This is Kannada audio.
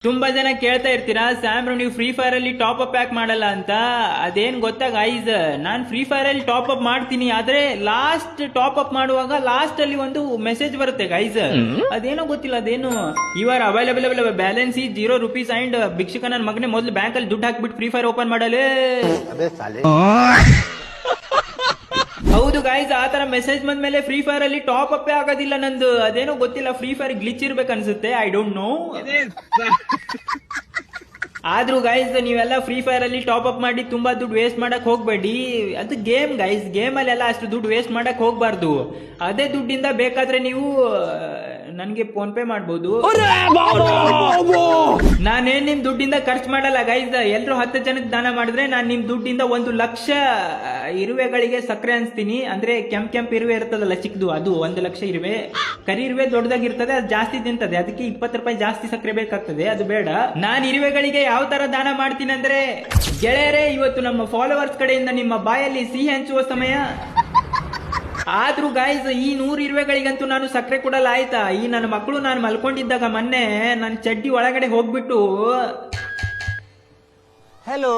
ತುಂಬಾ ಜನ ಕೇಳ್ತಾ ಇರ್ತೀರಾ ಸ್ಯಾಮ್ರು ನೀವು ಫ್ರೀ ಫೈರ್ ಅಲ್ಲಿ ಟಾಪ್ ಅಪ್ ಪ್ಯಾಕ್ ಮಾಡಲ್ಲ ಅಂತ. ಅದೇನ್ ಗೊತ್ತಾ ಗೈಸ್, ನಾನ್ ಫ್ರೀ ಫೈರ್ ಅಲ್ಲಿ ಟಾಪ್ ಅಪ್ ಮಾಡ್ತೀನಿ, ಆದ್ರೆ ಲಾಸ್ಟ್ ಟಾಪ್ ಅಪ್ ಮಾಡುವಾಗ ಲಾಸ್ಟ್ ಅಲ್ಲಿ ಒಂದು ಮೆಸೇಜ್ ಬರುತ್ತೆ ಗೈಸ್, ಅದೇನೋ ಗೊತ್ತಿಲ್ಲ, ಅದೇನು ಆರ್ ಅವೈಲೇಬಲ್ ಬ್ಯಾಲೆನ್ಸ್ ಈ ₹0 ಅಂಡ್ ಭಿಕ್ಷುಕ ನನ್ನ ಮಗನೇ ಮೊದಲು ಬ್ಯಾಂಕ್ ಅಲ್ಲಿ ದುಡ್ಡು ಹಾಕ್ಬಿಟ್ಟು ಫ್ರೀ ಫೈರ್ ಓಪನ್ ಮಾಡಲೇ. ಹೌದು ಗೈಸ್, ಆತರ ಮೆಸೇಜ್ ಬಂದ್ಮೇಲೆ ಫ್ರೀ ಫೈರ್ ಅಲ್ಲಿ ಟಾಪ್ ಅಪ್ ಆಗೋದಿಲ್ಲ ನಂದು, ಅದೇನೋ ಗೊತ್ತಿಲ್ಲ, ಫ್ರೀ ಫೈರ್ ಗ್ಲಿಚ್ ಇರ್ಬೇಕು ಅನ್ಸುತ್ತೆ, ಐ ಡೋಂಟ್ ನೋ. ಆದ್ರೂ ಗೈಸ್ ನೀವೆಲ್ಲ ಫ್ರೀ ಫೈರ್ ಅಲ್ಲಿ ಟಾಪ್ ಅಪ್ ಮಾಡಿ ತುಂಬಾ ದುಡ್ಡು ವೇಸ್ಟ್ ಮಾಡಕ್ ಹೋಗ್ಬೇಡಿ, ಅದು ಗೇಮ್ ಗೈಸ್, ಗೇಮ್ ಅಲ್ಲೆಲ್ಲ ಅಷ್ಟು ದುಡ್ಡು ವೇಸ್ಟ್ ಮಾಡಕ್ ಹೋಗ್ಬಾರ್ದು. ಅದೇ ದುಡ್ಡಿಂದ ಬೇಕಾದ್ರೆ ನೀವು ನನ್ಗೆ ಫೋನ್ ಪೇ ಮಾಡ್ಬೋದು. ನಾನೇನ್ ನಿಮ್ ದುಡ್ಡಿಂದ ಖರ್ಚು ಮಾಡಲ್ಲ ಗೈಸ್, ಎಲ್ರು 10 ಜನಕ್ಕೆ ದಾನ ಮಾಡಿದ್ರೆ ನಾನ್ ನಿಮ್ ದುಡ್ಡಿಂದ 1,00,000 ಇರುವೆಗಳಿಗೆ ಸಕ್ಕರೆ ಅನ್ಸ್ತೀನಿ. ಅಂದ್ರೆ ಕೆಂಪ್ ಇರುವೆ ಇರ್ತದಲ್ಲ ಚಿಕ್ಕದು, ಅದು 1,00,000 ಇರುವೆ. ಕರಿ ಇರುವೆ ದೊಡ್ಡದಾಗಿರ್ತದೆ, ಅದು ಜಾಸ್ತಿ ತಿಂತದೆ, ಅದಕ್ಕೆ ₹20 ಜಾಸ್ತಿ ಸಕ್ಕರೆ ಬೇಕಾಗ್ತದೆ, ಅದು ಬೇಡ. ನಾನ್ ಇರುವೆಗಳಿಗೆ ಯಾವ ತರ ದಾನ ಮಾಡ್ತೀನಿ ಅಂದ್ರೆ, ಗೆಳೆಯರೇ ಇವತ್ತು ನಮ್ಮ ಫಾಲೋವರ್ಸ್ ಕಡೆಯಿಂದ ನಿಮ್ಮ ಬಾಯಲ್ಲಿ ಸಿಹಿ ಹಂಚುವ ಸಮಯ. ಆದ್ರೂ ಗಾಯ್ಸ್ ಈ 100 ಇರುವೆಗಳಿಗಂತೂ ನಾನು ಸಕ್ಕರೆ ಕೊಡಲ್ಲ ಆಯ್ತಾ. ಈ ನನ್ನ ಮಕ್ಕಳು ನಾನು ಮಲ್ಕೊಂಡಿದ್ದಾಗ ಮೊನ್ನೆ ನನ್ನ ಚಡ್ಡಿ ಒಳಗಡೆ ಹೋಗ್ಬಿಟ್ಟು ಹಲೋ